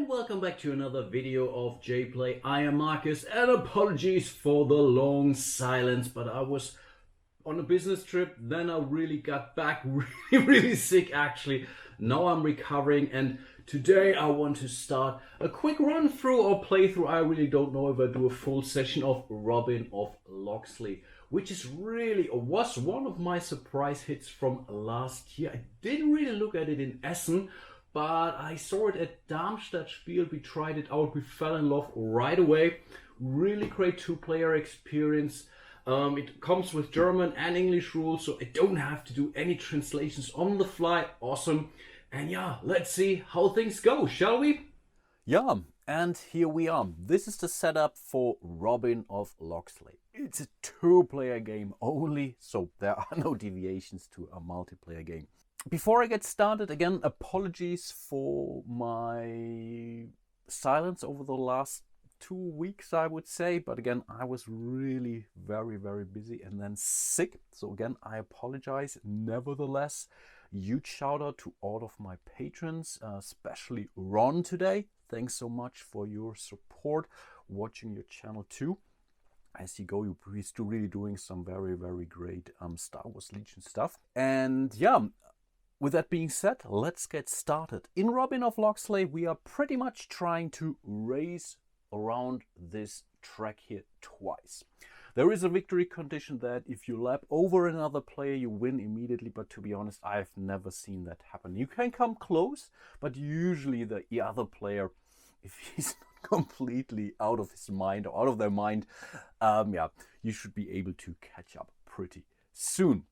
And welcome back to another video of jPlay. I am Marcus, and apologies for the long silence, but I was on a business trip, then I really got back really sick actually. Now I'm recovering, and today I want to start a quick run through or playthrough. I really don't know if I do a full session of Robin of Locksley, which is really, or was one of my surprise hits from last year. I didn't really look at it in Essen, but I saw it at Darmstadt Spiel. We tried it out, we fell in love right away. Really great two-player experience. It comes with German and English rules, so I don't have to do any translations on the fly. Awesome. And yeah, let's see how things go, shall we? Yeah, and here we are. This is the setup for Robin of Locksley. It's a two-player game only, so there are no deviations to a multiplayer game. Before I get started, again, apologies for my silence over the last 2 weeks, I would say. But again, I was really very busy and then sick. So again, I apologize. Nevertheless, huge shout out to all of my patrons, especially Ron today. Thanks so much for your support, watching your channel too. As you go, he's really doing some very great Star Wars Legion stuff. And yeah, with that being said, let's get started. In Robin of Locksley, we are pretty much trying to race around this track here twice. There is a victory condition that if you lap over another player, you win immediately. But to be honest, I've never seen that happen. You can come close, but usually the other player, if he's not completely out of his mind or out of their mind, yeah, you should be able to catch up pretty soon.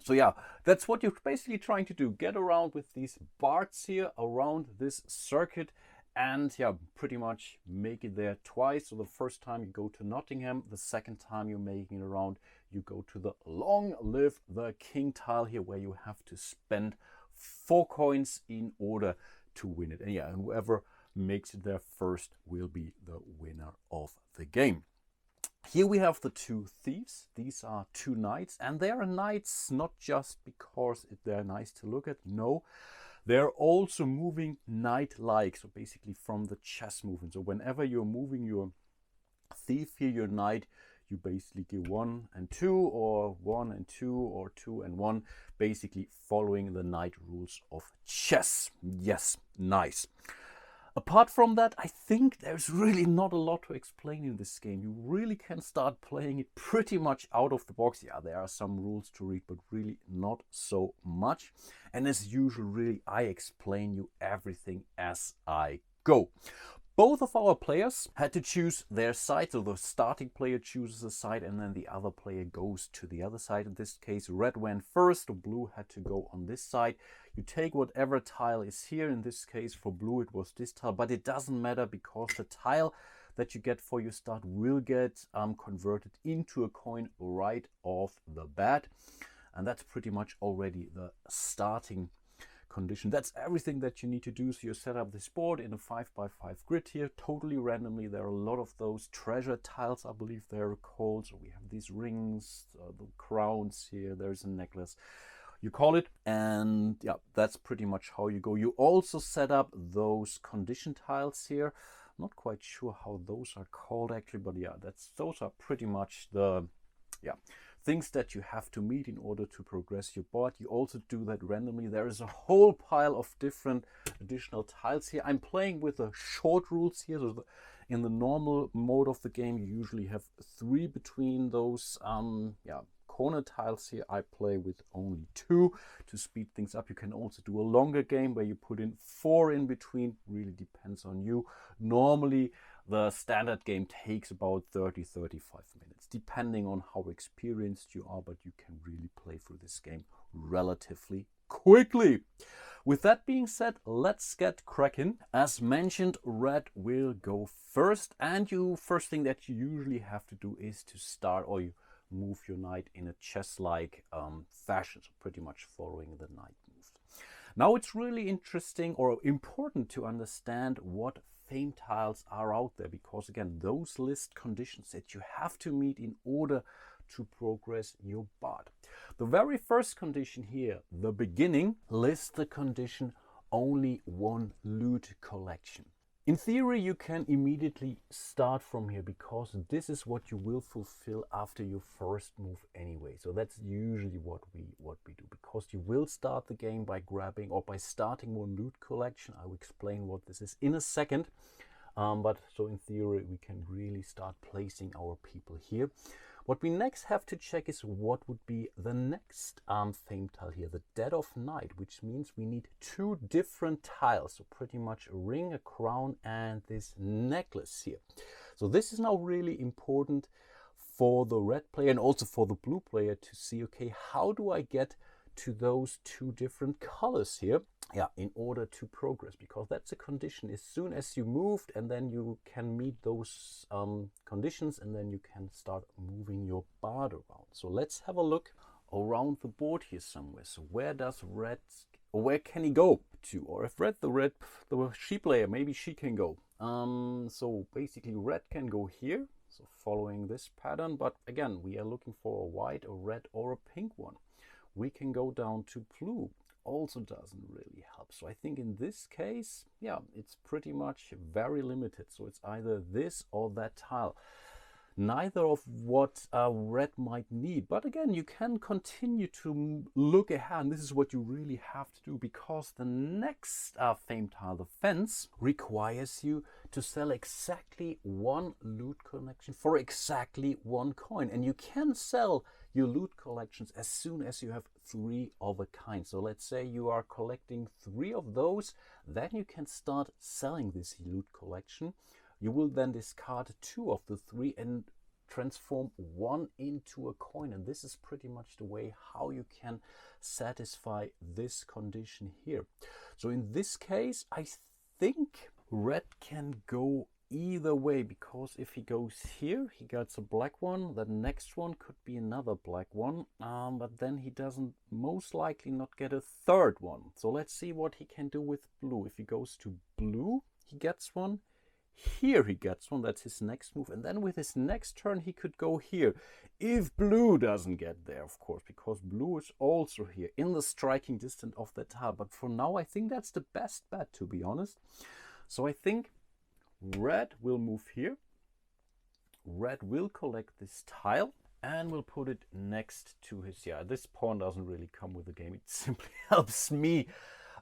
So yeah, that's what you're basically trying to do. Get around with these bards here around this circuit and yeah, pretty much make it there twice. So the first time you go to Nottingham, the second time you're making it around, you go to the Long Live the King tile here, where you have to spend 4 coins in order to win it. And yeah, and whoever makes it there first will be the winner of the game. Here we have the 2 thieves. These are 2 knights, and they are knights not just because they're nice to look at. No, they're also moving knight-like, so basically from the chess movement. So whenever you're moving your thief here, your knight, you basically give 1 and 2, or 1 and 2, or 2 and 1, basically following the knight rules of chess. Yes, nice. Apart from that, I think there's really not a lot to explain in this game. You really can start playing it pretty much out of the box. Yeah, there are some rules to read, but really not so much. And as usual, really, I explain you everything as I go. Both of our players had to choose their side. So the starting player chooses a side and then the other player goes to the other side. In this case, red went first, so blue had to go on this side. You take whatever tile is here. In this case, for blue, it was this tile, but it doesn't matter because the tile that you get for your start will get converted into a coin right off the bat. And that's pretty much already the starting condition. That's everything that you need to do. So you set up this board in a 5x5 grid here, totally randomly. There are a lot of those treasure tiles, I believe they're called. So we have these rings, the crowns here, there's a necklace, you call it. And yeah, that's pretty much how you go. You also set up those condition tiles here. I'm not quite sure how those are called actually, but yeah, those are pretty much the things that you have to meet in order to progress your board. You also do that randomly. There is a whole pile of different additional tiles here. I'm playing with the short rules here. So in the normal mode of the game, you usually have 3 between those corner tiles here. I play with only 2 to speed things up. You can also do a longer game where you put in 4 in between. Really depends on you. Normally, the standard game takes about 30-35 minutes, depending on how experienced you are, but you can really play through this game relatively quickly. With that being said, let's get cracking. As mentioned, red will go first, and first thing that you usually have to do is to start, or you move your knight in a chess-like fashion, so pretty much following the knight moves. Now it's really interesting or important to understand what fame tiles are out there, because again, those list conditions that you have to meet in order to progress your bard. The very first condition here, the beginning, lists the condition only 1 loot collection. In theory, you can immediately start from here because this is what you will fulfill after your first move anyway. So that's usually what we do, because you will start the game by grabbing or by starting one loot collection. I will explain what this is in a second. But so in theory, we can really start placing our people here. What we next have to check is what would be the next fame tile here, the Dead of Night, which means we need 2 different tiles. So pretty much a ring, a crown, and this necklace here. So this is now really important for the red player and also for the blue player to see, okay, how do I get to those 2 different colors here? Yeah, in order to progress, because that's a condition. As soon as you moved, and then you can meet those conditions, and then you can start moving your bard around. So let's have a look around the board here somewhere. So where does red, or where can he go to? Or if the she player, maybe she can go. So basically red can go here, so following this pattern, but again, we are looking for a white, a red, or a pink one. We can go down to blue. Also doesn't really help. So I think in this case, yeah, it's pretty much very limited. So it's either this or that tile. Neither of what red might need. But again, you can continue to look ahead. And this is what you really have to do, because the next fame tile, the fence, requires you to sell exactly 1 loot collection for exactly 1 coin. And you can sell your loot collections as soon as you have 3 of a kind. So let's say you are collecting 3 of those, then you can start selling this loot collection. You will then discard 2 of the 3 and transform 1 into a coin. And this is pretty much the way how you can satisfy this condition here. So in this case, I think red can go either way, because if he goes here, he gets a black one. The next one could be another black one, but then he doesn't most likely not get a 3rd one. So let's see what he can do with blue. If he goes to blue, he gets one. Here he gets one. That's his next move. And then with his next turn, he could go here. If blue doesn't get there, of course, because blue is also here in the striking distance of the tile. But for now, I think that's the best bet, to be honest. So I think red will move here. Red will collect this tile and will put it next to his, yeah, this pawn doesn't really come with the game. It simply helps me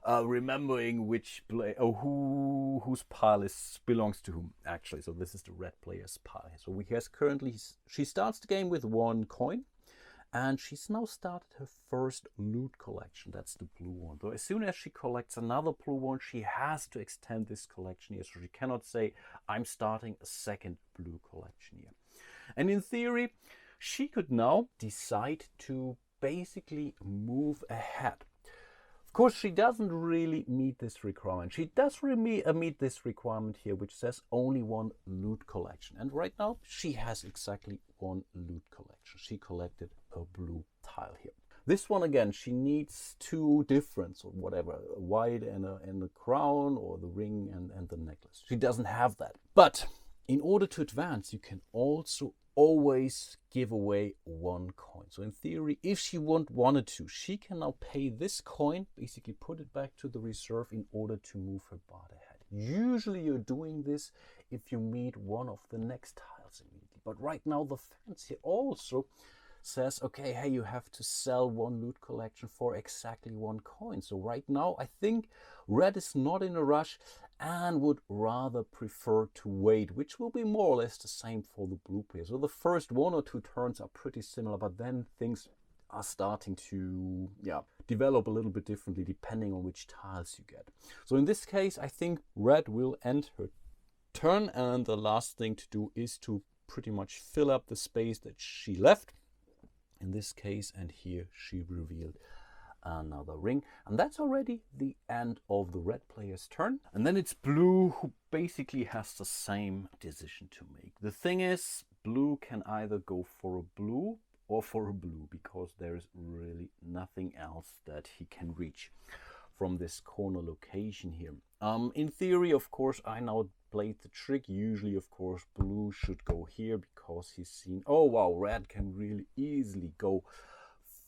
remembering which play, whose pile belongs to whom, actually. So this is the red player's pile. So we has currently, she starts the game with 1 coin. And she's now started her first loot collection. That's the blue one. So as soon as she collects another blue one, she has to extend this collection here. So she cannot say, I'm starting a 2nd blue collection here. And in theory, she could now decide to basically move ahead. Of course, she doesn't really meet this requirement. She does meet this requirement here, which says only 1 loot collection. And right now, she has exactly 1 loot collection. She collected a blue tile here. This one, again, she needs 2 different, or whatever, a white and a crown, or the ring and the necklace. She doesn't have that. But in order to advance, you can also always give away 1 coin. So in theory, if she wanted to, she can now pay this coin, basically put it back to the reserve in order to move her bard ahead. Usually you're doing this if you meet one of the next tiles immediately. But right now the fence here also says, okay, hey, you have to sell 1 loot collection for exactly 1 coin. So right now I think red is not in a rush and would rather prefer to wait, which will be more or less the same for the blue player. So the first 1 or 2 turns are pretty similar, but then things are starting to develop a little bit differently depending on which tiles you get. So in this case, I think red will end her turn, and the last thing to do is to pretty much fill up the space that she left in this case, and here she revealed another ring, and that's already the end of the red player's turn. And then it's blue who basically has the same decision to make. The thing is, blue can either go for a blue or for a blue, because there is really nothing else that he can reach from this corner location here. In theory, of course, I now played the trick. Usually, of course, blue should go here because he's seen, oh wow, red can really easily go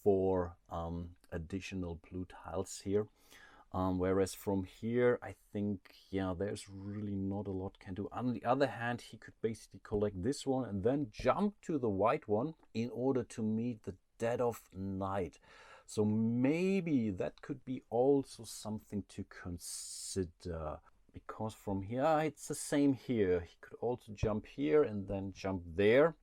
for additional blue tiles here. Whereas from here, I think, yeah, there's really not a lot can do. On the other hand, he could basically collect this one and then jump to the white one in order to meet the dead of night. So maybe that could be also something to consider. Because from here, it's the same here. He could also jump here and then jump there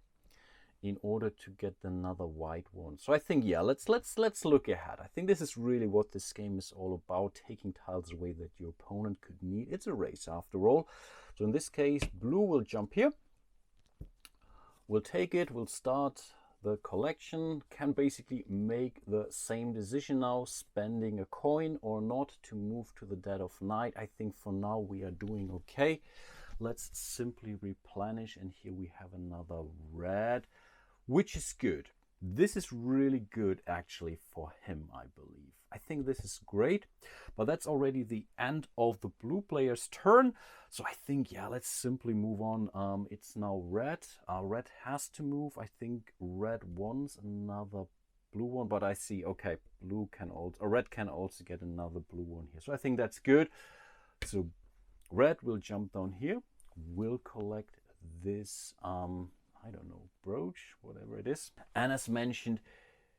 in order to get another white one. So I think, yeah, let's look ahead. I think this is really what this game is all about, taking tiles away that your opponent could need. It's a race after all. So in this case, blue will jump here. We'll take it, we'll start the collection, can basically make the same decision now, spending a coin or not to move to the dead of night. I think for now we are doing okay. Let's simply replenish, and here we have another red, which is good. This is really good actually for him, I believe. I think this is great, but that's already the end of the blue player's turn. So I think, yeah, let's simply move on. It's now red. Red has to move. I think red wants another blue one, but I see, okay, blue can also, red can also get another blue one here. So I think that's good. So red will jump down here. We'll collect this, I don't know, brooch, whatever it is. And as mentioned,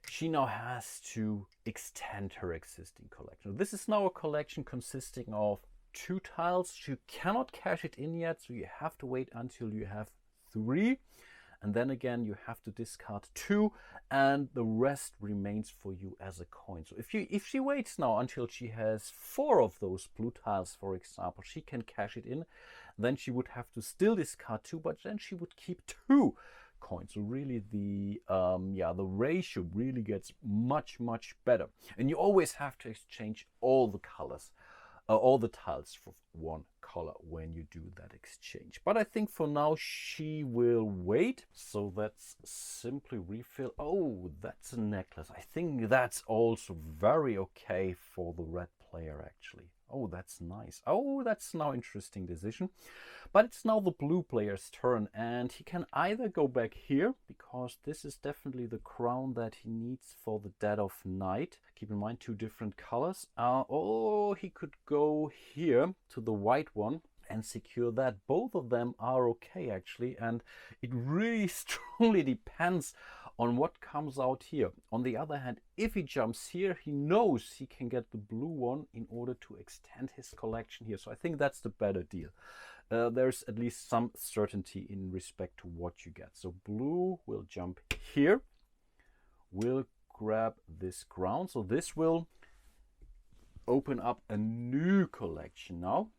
she now has to extend her existing collection. This is now a collection consisting of 2 tiles. She cannot cash it in yet, so you have to wait until you have 3. And then again, you have to discard 2, and the rest remains for you as a coin. So if she waits now until she has 4 of those blue tiles, for example, she can cash it in. Then she would have to still discard 2, but then she would keep 2 coins. So really the ratio really gets much better. And you always have to exchange all the colors, all the tiles for one color when you do that exchange. But I think for now she will wait. So let's simply refill. Oh, that's a necklace. I think that's also very okay for the red player actually. Oh, that's nice. Oh, that's now interesting decision. But it's now the blue player's turn, and he can either go back here, because this is definitely the crown that he needs for the dead of night. Keep in mind 2 different colors. Or he could go here to the white one and secure that. Both of them are okay actually, and it really strongly depends on what comes out here. On the other hand, if he jumps here, he knows he can get the blue one in order to extend his collection here. So I think that's the better deal. There's at least some certainty in respect to what you get. So blue will jump here. We'll grab this crown. So this will open up a new collection now.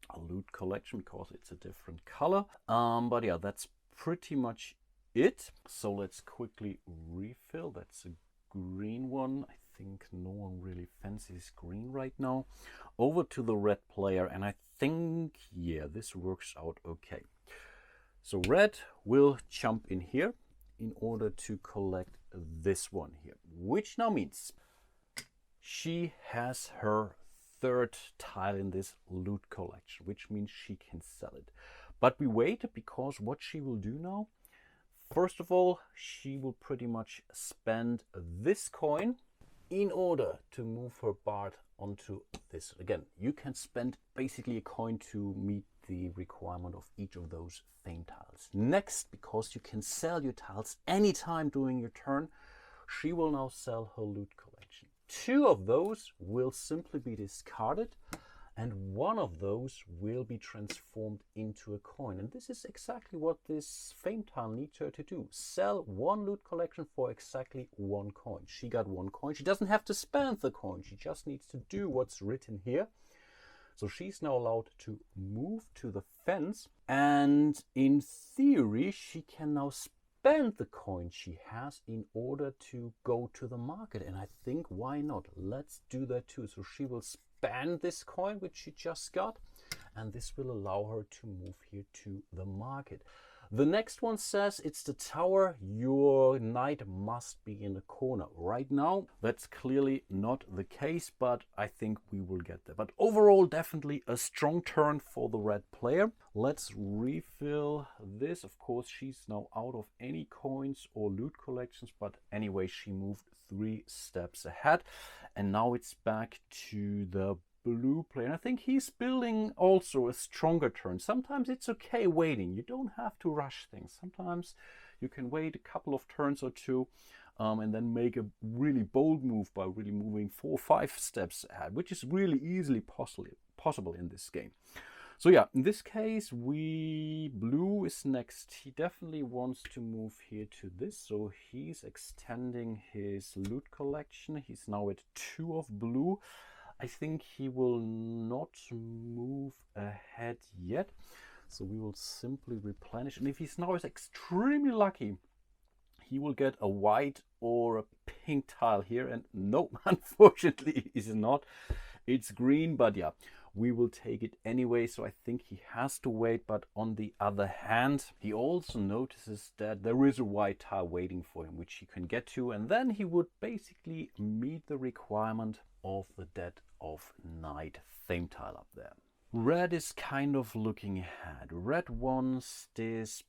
A loot collection, because it's a different color. But yeah, that's pretty much it. So let's quickly refill. That's a green one. I think no one really fancies green right now. Over to the red player, and I think, yeah, this works out okay. So red will jump in here in order to collect this one here, which now means she has her 3rd tile in this loot collection, which means she can sell it. But we wait, because what she will do now, first of all, she will pretty much spend this coin in order to move her Bard onto this. Again, you can spend basically a coin to meet the requirement of each of those fame tiles. Next, because you can sell your tiles anytime during your turn, she will now sell her loot collection. 2 of those will simply be discarded, and 1 of those will be transformed into a coin. And this is exactly what this fame tile needs her to do. Sell 1 loot collection for exactly 1 coin. She got 1 coin. She doesn't have to spend the coin. She just needs to do what's written here. So she's now allowed to move to the fence. And in theory, she can now spend the coin she has in order to go to the market. And I think, why not? Let's do that too. So she will spend this coin which she just got, and this will allow her to move here to the market. The next one says it's the tower. Your knight must be in the corner. Right now, that's clearly not the case, but I think we will get there. But overall, definitely a strong turn for the red player. Let's refill this. Of course, she's now out of any coins or loot collections, but anyway, she moved 3 steps ahead. And now it's back to the blue player. And I think he's building also a stronger turn. Sometimes it's okay waiting. You don't have to rush things. Sometimes you can wait a couple of turns or two and then make a really bold move by really moving 4 or 5 steps ahead, which is really easily possible in this game. So yeah, in this case, blue is next. He definitely wants to move here to this. So he's extending his loot collection. He's now at 2 of blue. I think he will not move ahead yet. So we will simply replenish. And if he's now extremely lucky, he will get a white or a pink tile here. And no, unfortunately, it is not. It's green, but yeah, we will take it anyway. So I think he has to wait. But on the other hand, he also notices that there is a white tile waiting for him, which he can get to. And then he would basically meet the requirement of the dead of night theme tile up there. Red is kind of looking ahead. Red wants this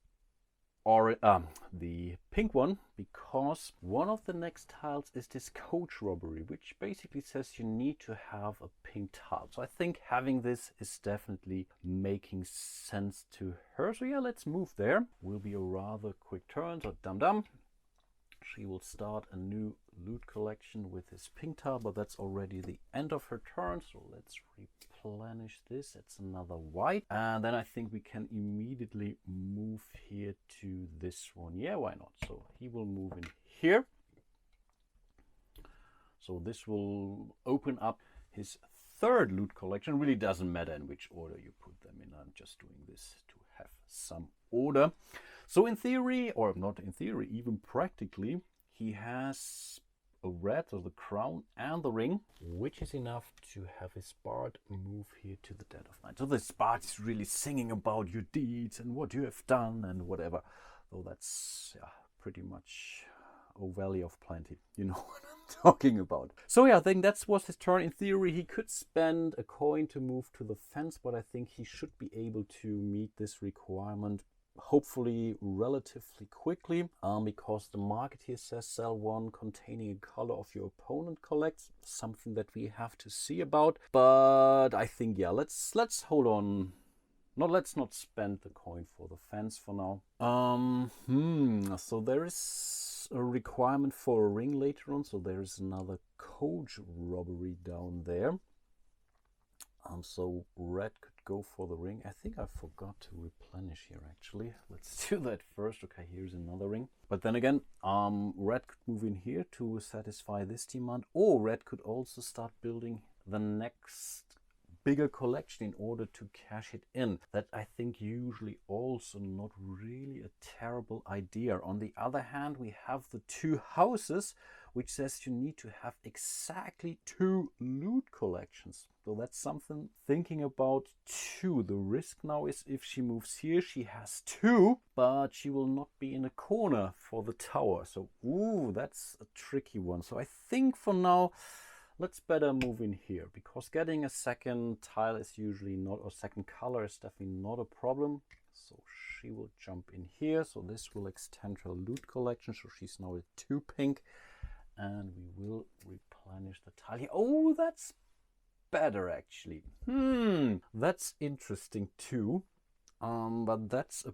or the pink one, because one of the next tiles is this coach robbery, which basically says you need to have a pink tile. So I think having this is definitely making sense to her. So yeah, let's move there. Will be a rather quick turn. So dum-dum. She will start a new loot collection with this pink tile, but that's already the end of her turn. So let's replenish this. It's another white. And then I think we can immediately move here to this one. Yeah, why not? So he will move in here. So this will open up his third loot collection. Really doesn't matter in which order you put them in. I'm just doing this to have some order. So in theory, or not in theory, even practically, he has a red, or the crown, and the ring, which is enough to have his bard move here to the dead of night. So this bard is really singing about your deeds and what you have done and whatever. Though that's pretty much O Valley of Plenty. You know what I'm talking about. So yeah, I think that was his turn. In theory, he could spend a coin to move to the fence, but I think he should be able to meet this requirement hopefully relatively quickly, because the market here says sell one containing a color of your opponent collects, something that we have to see about. But I think, yeah, let's hold on. Let's not spend the coin for the fence for now. So there is a requirement for a ring later on. So there is another coach robbery down there. So red could go for the ring. I think I forgot to replenish here actually. Let's do that first. Okay, here's another ring. But then again, red could move in here to satisfy this demand, or red could also start building the next bigger collection in order to cash it in. That I think usually also not really a terrible idea. On the other hand, we have the 2 houses, which says you need to have exactly 2 loot collections. So that's something thinking about too. The risk now is if she moves here, she has 2, but she will not be in a corner for the tower. So, ooh, that's a tricky one. So I think for now, let's better move in here, because getting a second tile is usually not, or second color is definitely not a problem. So she will jump in here. So this will extend her loot collection. So she's now at 2 pink. And we will replenish the tile here. Oh, that's better actually. That's interesting too. But that's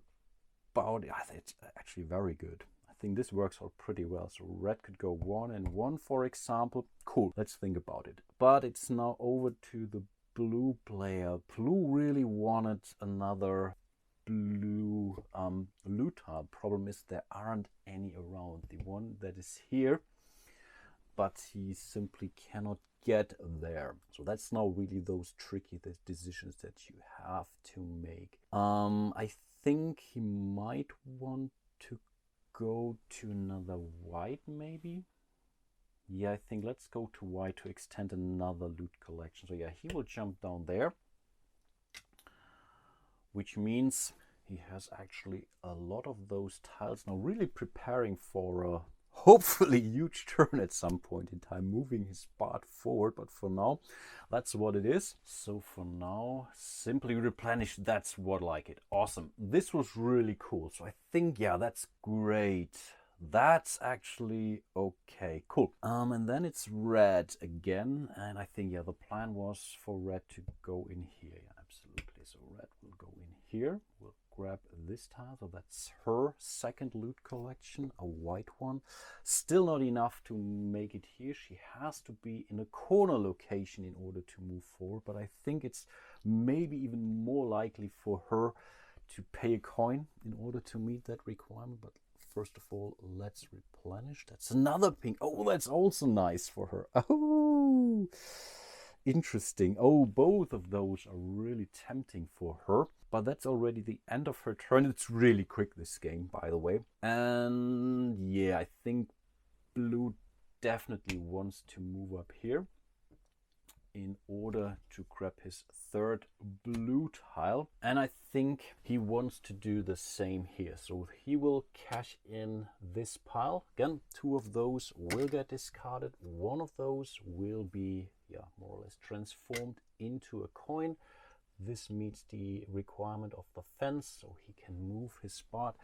about it. It's actually very good. I think this works out pretty well. So red could go 1 and 1, for example. Cool. Let's think about it. But it's now over to the blue player. Blue really wanted another blue loot tile. Problem is there aren't any around. The one that is here, but he simply cannot get there. So that's now really those tricky decisions that you have to make. I think he might want to go to another white maybe. Yeah, I think let's go to white to extend another loot collection. So yeah, he will jump down there, which means he has actually a lot of those tiles now, really preparing for a hopefully huge turn at some point in time, moving his part forward. But for now, that's what it is. So for now, simply replenish. That's what like it. Awesome. This was really cool. So I think, yeah, that's great. That's actually okay. Cool. And then it's red again. And I think, yeah, the plan was for red to go in here. Yeah, absolutely. So red will go in here. We'll grab this tile. So that's her second loot collection, a white one. Still not enough to make it here. She has to be in a corner location in order to move forward. But I think it's maybe even more likely for her to pay a coin in order to meet that requirement. But first of all, let's replenish. That's another pink. Oh, that's also nice for her. Oh, interesting. Oh, both of those are really tempting for her. But that's already the end of her turn. It's really quick, this game, by the way. And yeah, I think blue definitely wants to move up here in order to grab his third blue tile. And I think he wants to do the same here. So he will cash in this pile. Again, two of those will get discarded. One of those will be, yeah, more or less transformed into a coin. This meets the requirement of the fence, so he can move his spot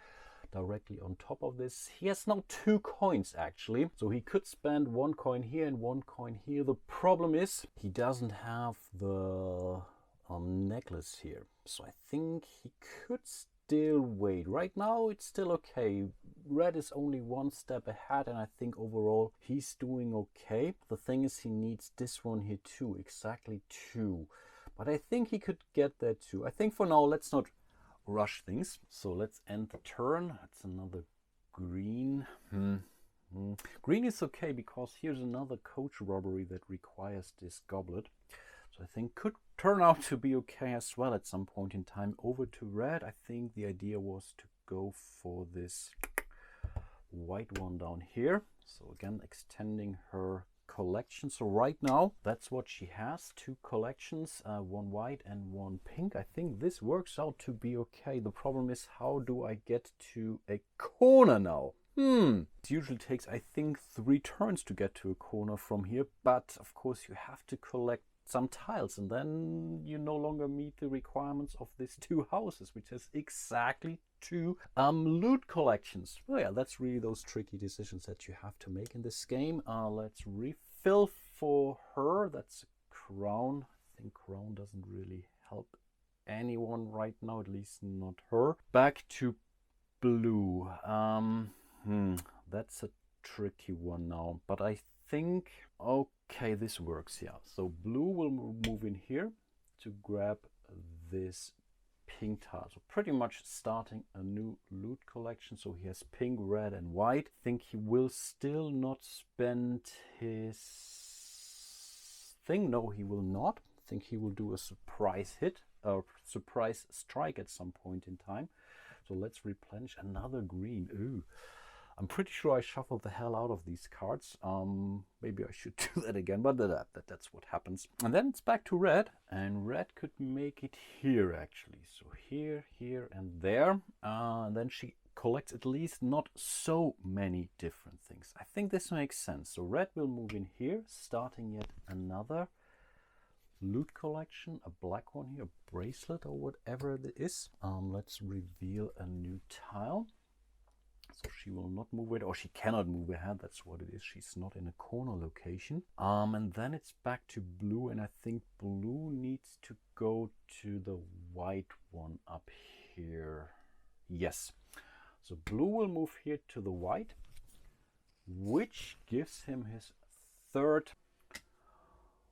directly on top of this. He has now 2 coins actually, so he could spend 1 coin here and 1 coin here. The problem is he doesn't have the necklace here, so I think he could still wait. Right now it's still okay. Red is only 1 step ahead, and I think overall he's doing okay. The thing is, he needs this one here too, exactly 2. But I think he could get there too. I think for now, let's not rush things. So let's end the turn. It's another green. Green is okay because here's another coach robbery that requires this goblet. So I think could turn out to be okay as well at some point in time. Over to red. I think the idea was to go for this white one down here. So again, extending her collection. So right now that's what she has, 2 collections, 1 white and 1 pink. I think this works out to be okay. The problem is, how do I get to a corner now? It usually takes, I think, 3 turns to get to a corner from here, but of course you have to collect some tiles, and then you no longer meet the requirements of these 2 houses, which has exactly 2 loot collections. Oh yeah, that's really those tricky decisions that you have to make in this game. Let's refill for her. That's a crown. I think crown doesn't really help anyone right now, at least not her. Back to blue. That's a tricky one now, but I think, okay, this works. Yeah, so blue will move in here to grab this pink tile. So pretty much starting a new loot collection. So he has pink, red and white. I think he will still not spend his thing. No, he will not. I think he will do a surprise hit, a surprise strike at some point in time. So let's replenish another green. Ooh. I'm pretty sure I shuffled the hell out of these cards. Maybe I should do that again, but that's what happens. And then it's back to red, and red could make it here actually. So here, here and there. And then she collects at least not so many different things. I think this makes sense. So red will move in here, starting yet another loot collection, a black one here, a bracelet or whatever it is. Let's reveal a new tile. So she will not move it, or she cannot move ahead. That's what it is. She's not in a corner location. And then it's back to blue, and I think blue needs to go to the white one up here. Yes. So blue will move here to the white, which gives him his third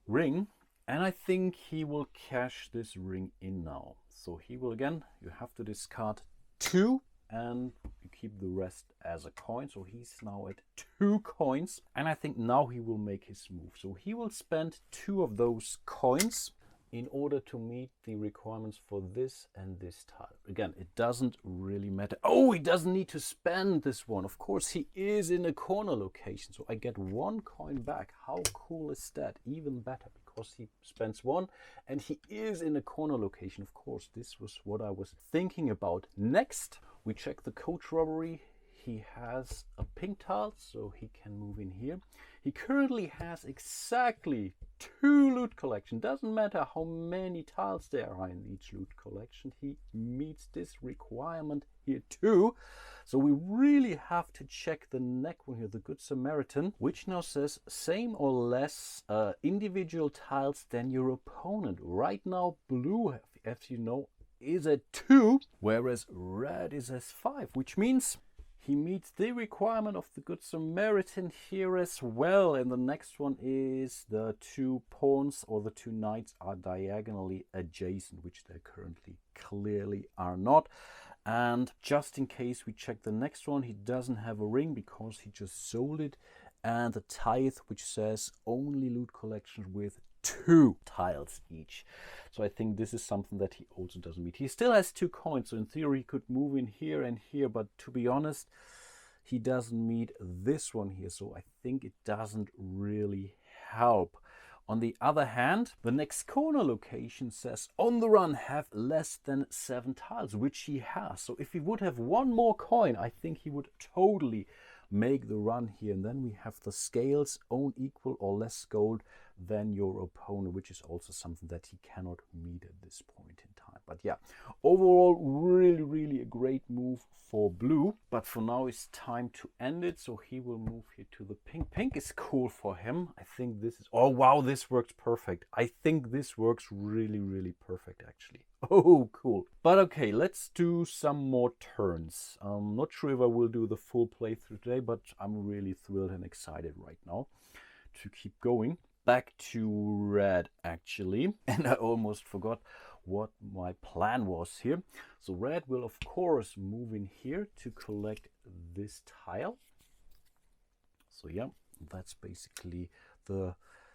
ring. And I think he will cash this ring in now. So he will, again, you have to discard 2. And you keep the rest as a coin. So he's now at 2 coins. And I think now he will make his move. So he will spend 2 of those coins in order to meet the requirements for this and this tile. Again, it doesn't really matter. Oh, he doesn't need to spend this one. Of course, he is in a corner location. So I get 1 coin back. How cool is that? Even better, because because he spends 1 and he is in a corner location. Of course, this was what I was thinking about. Next, we check the coach robbery. He has a pink tile, so he can move in here. He currently has exactly 2 loot collections. Doesn't matter how many tiles there are in each loot collection. He meets this requirement here too. So we really have to check the next one here, the Good Samaritan, which now says same or less individual tiles than your opponent. Right now, blue, as you know, is at 2, whereas red is at 5, which means he meets the requirement of the Good Samaritan here as well. And the next one is the 2 pawns or the 2 knights are diagonally adjacent, which they currently clearly are not. And just in case we check the next one, he doesn't have a ring because he just sold it. And the tithe, which says only loot collections with 2 tiles each. So I think this is something that he also doesn't meet. He still has 2 coins, so in theory he could move in here and here, but to be honest, he doesn't meet this one here, so I think it doesn't really help. On the other hand, the next corner location says on the run have less than 7 tiles, which he has. So if he would have 1 more coin, I think he would totally make the run here. And then we have the scales, own equal or less gold than your opponent, which is also something that he cannot meet at this point in time. But yeah, overall, really a great move for blue. But for now, it's time to end it. So he will move here to the pink. Pink is cool for him. I think this is, oh wow, this works perfect. I think this works really perfect actually. Oh, cool. But okay, let's do some more turns. I'm not sure if I will do the full playthrough today, but I'm really thrilled and excited right now to keep going. Back to red actually, and I almost forgot what my plan was here. So red will of course move in here to collect this tile. So yeah, that's basically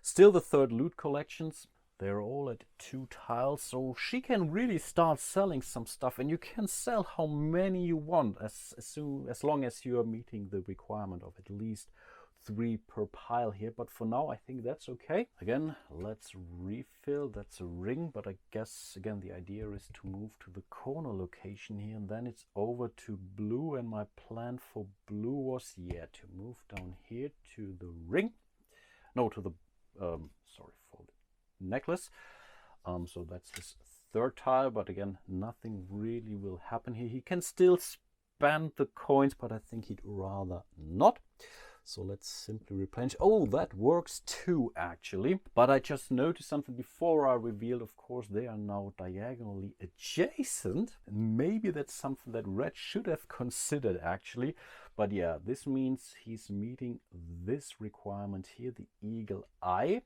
still the 3rd loot collections. They're all at 2 tiles, so she can really start selling some stuff, and you can sell how many you want as long as you are meeting the requirement of at least 3 per pile here. But for now, I think that's okay. Again, let's refill. That's a ring, but I guess again the idea is to move to the corner location here, and then it's over to blue. And my plan for blue was, yeah, to move down here to the ring. No, to the sorry, for the necklace. So that's his 3rd tile, but again, nothing really will happen here. He can still spend the coins, but I think he'd rather not. So let's simply replenish. Oh, that works too, actually. But I just noticed something before I revealed, of course, they are now diagonally adjacent. Maybe that's something that red should have considered, actually. But yeah, this means he's meeting this requirement here, the eagle eye.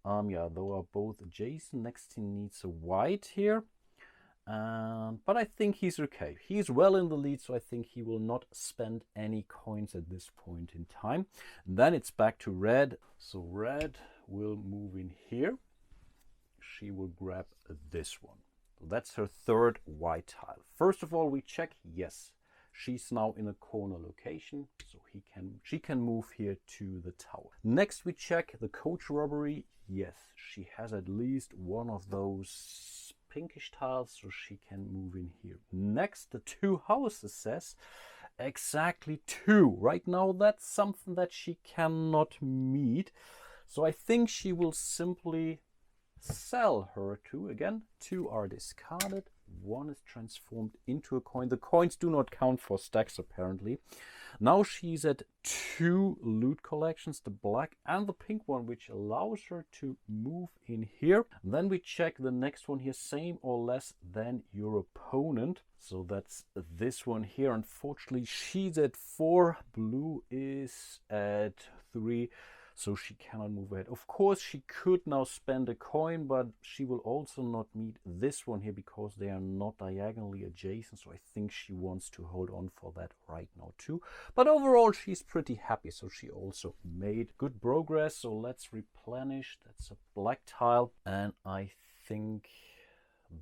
Yeah, they are both adjacent. Next he needs a white here. But I think he's okay. He's well in the lead, so I think he will not spend any coins at this point in time. Then it's back to red. So red will move in here. She will grab this one. So that's her 3rd white tile. First of all, we check, yes, she's now in a corner location, so she can move here to the tower. Next we check the coach robbery. Yes, she has at least one of those pinkish tiles, so she can move in here. Next, the 2 houses says exactly 2. Right now, that's something that she cannot meet. So I think she will simply sell her 2 again. 2 are discarded. 1 is transformed into a coin. The coins do not count for stacks, apparently. Now she's at 2 loot collections, the black and the pink one, which allows her to move in here. Then we check the next one here, same or less than your opponent. So that's this one here. Unfortunately, she's at 4. Blue is at 3. So she cannot move ahead. Of course, she could now spend a coin, but she will also not meet this one here because they are not diagonally adjacent. So I think she wants to hold on for that right now too. But overall, she's pretty happy. So she also made good progress. So let's replenish. That's a black tile. And I think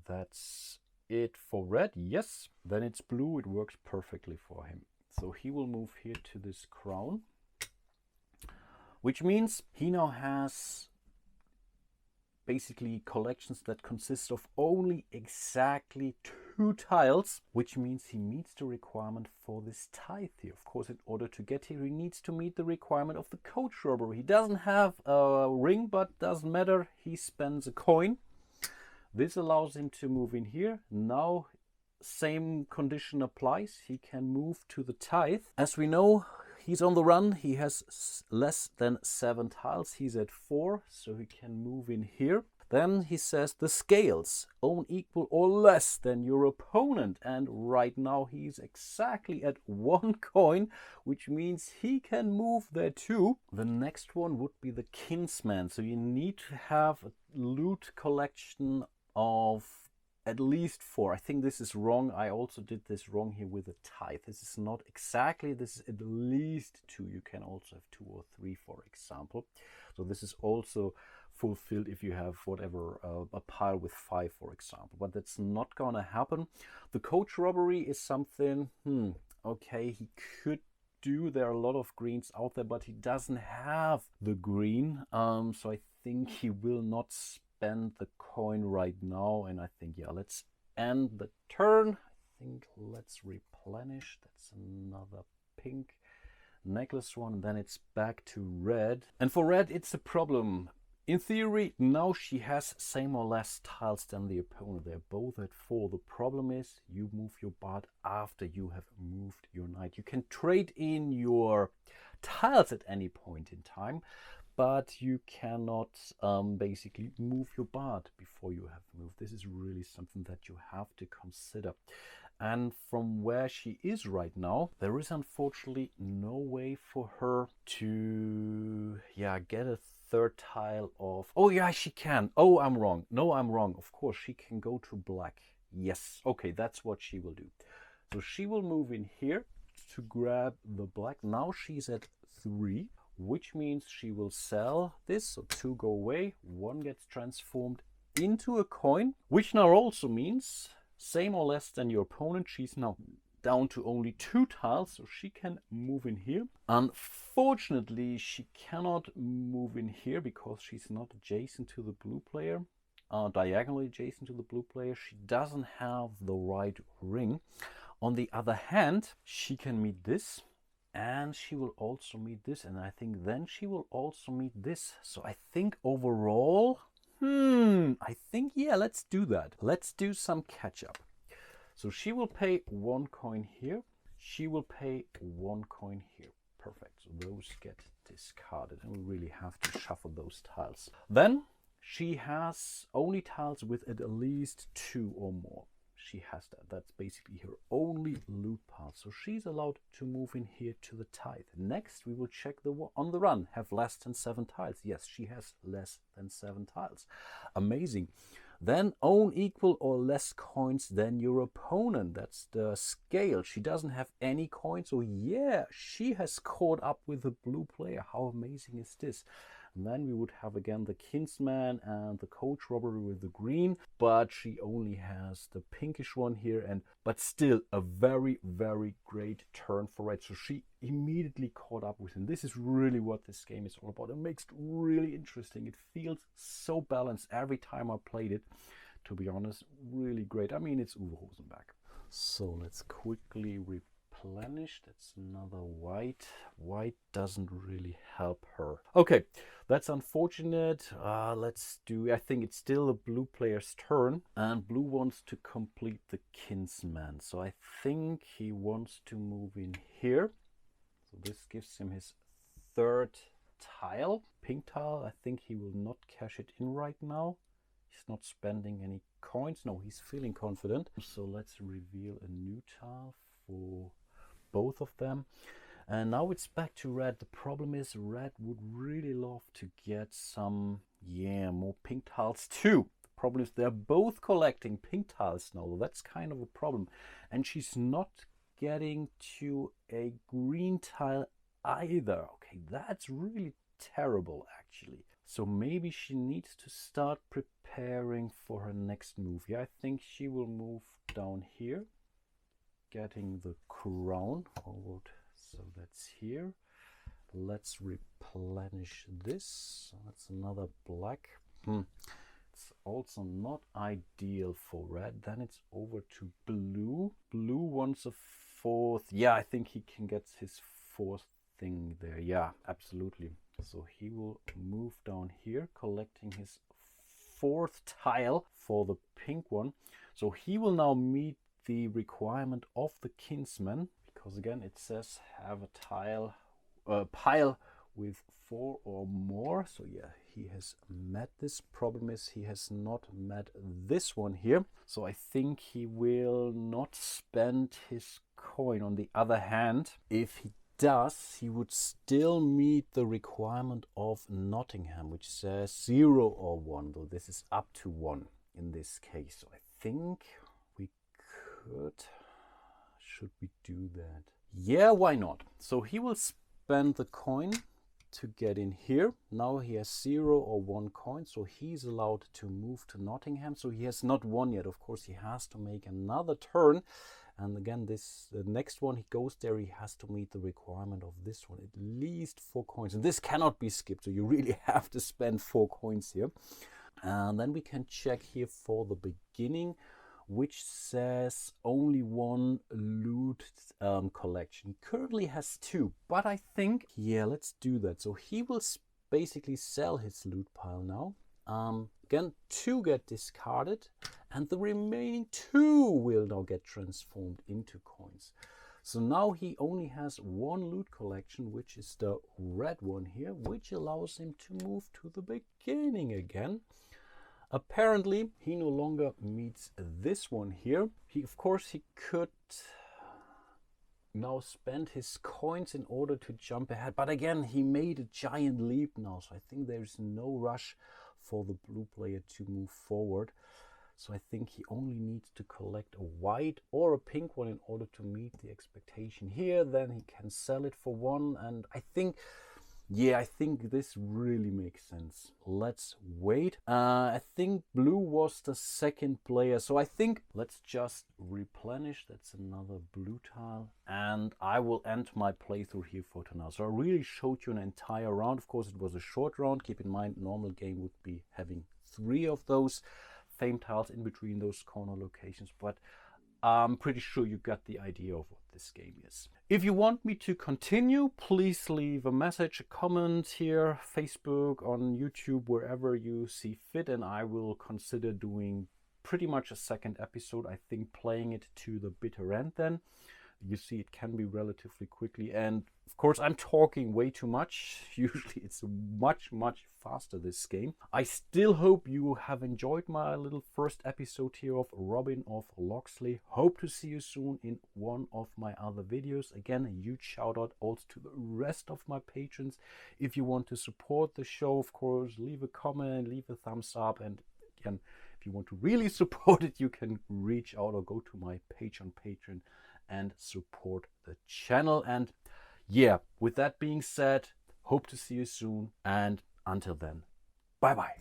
that's it for red. Yes. Then it's blue. It works perfectly for him. So he will move here to this crown, which means he now has basically collections that consist of only exactly 2 tiles, which means he meets the requirement for this tithe here. Of course, in order to get here, he needs to meet the requirement of the coach robbery. He doesn't have a ring, but doesn't matter. He spends a coin. This allows him to move in here. Now, same condition applies. He can move to the tithe. As we know, he's on the run. He has less than 7 tiles. He's at 4, so he can move in here. Then he says the scales own equal or less than your opponent. And right now he's exactly at 1 coin, which means he can move there too. The next one would be the kinsman. So you need to have a loot collection of at least 4. I think this is wrong. I also did this wrong here with the tithe. This is not exactly, this is at least 2. You can also have 2 or 3, for example. So this is also fulfilled if you have whatever, a pile with 5, for example. But that's not gonna happen. The coach robbery is something, okay, he could do. There are a lot of greens out there, but he doesn't have the green. So I think he will not spend the coin right now, and I think, yeah, let's end the turn. I think let's replenish. That's another pink necklace one. Then it's back to red, and for red it's a problem. In theory, now she has same or less tiles than the opponent. They're both at 4. The problem is you move your bard after you have moved your knight. You can trade in your tiles at any point in time, but you cannot basically move your bard before you have moved. This is really something that you have to consider. And from where she is right now, there is unfortunately no way for her to, get a 3rd tile of... Oh yeah, she can. Oh, I'm wrong. No, I'm wrong. Of course, she can go to black. Yes. Okay, that's what she will do. So she will move in here to grab the black. Now she's at 3. Which means she will sell this, so 2 go away, 1 gets transformed into a coin, which now also means same or less than your opponent. She's now down to only 2 tiles, so she can move in here. Unfortunately, she cannot move in here because she's not adjacent to the blue player, diagonally adjacent to the blue player. She doesn't have the right ring. On the other hand, she can meet this, and she will also meet this, and I think then she will also meet this. So I think overall, I think, yeah, let's do that. Let's do some catch up. So she will pay 1 coin here. She will pay 1 coin here. Perfect. So those get discarded, and we really have to shuffle those tiles. Then she has only tiles with at least 2 or more. She has that. That's basically her only loot path. So she's allowed to move in here to the tithe. Next, we will check the on the run. Have less than 7 tiles. Yes, she has less than 7 tiles. Amazing. Then own equal or less coins than your opponent. That's the scale. She doesn't have any coins. So yeah, she has caught up with the blue player. How amazing is this? And then we would have again the kinsman and the coach robbery with the green, but she only has the pinkish one here, but still a very, very great turn for red. So she immediately caught up with him. This is really what this game is all about. It makes it really interesting. It feels so balanced every time I played it. To be honest, really great. I mean, it's Uwe Rosenberg. So let's quickly replenish. That's another white. White doesn't really help her. Okay, that's unfortunate. Let's do, I think it's still the blue player's turn, and blue wants to complete the kinsman. So I think he wants to move in here. So this gives him his 3rd tile. Pink tile, I think he will not cash it in right now. He's not spending any coins. No, he's feeling confident. So let's reveal a new tile for both of them. And now it's back to red. The problem is red would really love to get some, more pink tiles too. The problem is they're both collecting pink tiles now. That's kind of a problem. And she's not getting to a green tile either. Okay, that's really terrible actually. So maybe she needs to start preparing for her next move. Yeah, I think she will move down here, getting the crown. So that's here. Let's replenish this. That's another black. It's also not ideal for red. Then it's over to blue. Blue wants a fourth. Yeah, I think he can get his fourth thing there. Yeah, absolutely. So he will move down here, collecting his fourth tile for the pink one. So he will now meet the requirement of the kinsman, because again it says have a pile with 4 or more. So yeah, he has met this. Problem is he has not met this one here. So I think he will not spend his coin. On the other hand, if he does, he would still meet the requirement of Nottingham, which says 0 or 1, though this is up to 1 in this case. So I think we should we do that? Yeah, why not? So he will spend the coin to get in here. Now he has 0 or 1 coin, so he's allowed to move to Nottingham. So he has not won yet. Of course, he has to make another turn. And again, the next one he goes there, he has to meet the requirement of this one, at least 4 coins. And this cannot be skipped, so you really have to spend 4 coins here. And then we can check here for the beginning, which says only 1 loot collection. Currently has 2, but I think, yeah, let's do that. So he will basically sell his loot pile now. Again, 2 get discarded, and the remaining 2 will now get transformed into coins. So now he only has 1 loot collection, which is the red one here, which allows him to move to the beginning again. Apparently, he no longer meets this one here. Of course, he could now spend his coins in order to jump ahead. But again, he made a giant leap now, so I think there's no rush for the blue player to move forward. So I think he only needs to collect a white or a pink one in order to meet the expectation here. Then he can sell it for 1. And I think, yeah, I think this really makes sense. Let's wait. I think blue was the second player. So I think let's just replenish. That's another blue tile. And I will end my playthrough here for tonight. So I really showed you an entire round. Of course, it was a short round. Keep in mind, normal game would be having 3 of those fame tiles in between those corner locations. But I'm pretty sure you got the idea of what this game is. If you want me to continue, please leave a message, a comment here, Facebook, on YouTube, wherever you see fit, and I will consider doing pretty much a second episode. I think playing it to the bitter end then. You see, it can be relatively quickly, and of course I'm talking way too much. Usually it's much faster, this game. I still hope you have enjoyed my little first episode here of Robin of Locksley. Hope to see you soon in one of my other videos. Again, a huge shout out also to the rest of my patrons. If you want to support the show, of course, leave a comment, leave a thumbs up, and again, if you want to really support it, you can reach out or go to my page on Patreon and support the channel. And yeah, with that being said, hope to see you soon, and until then, bye bye.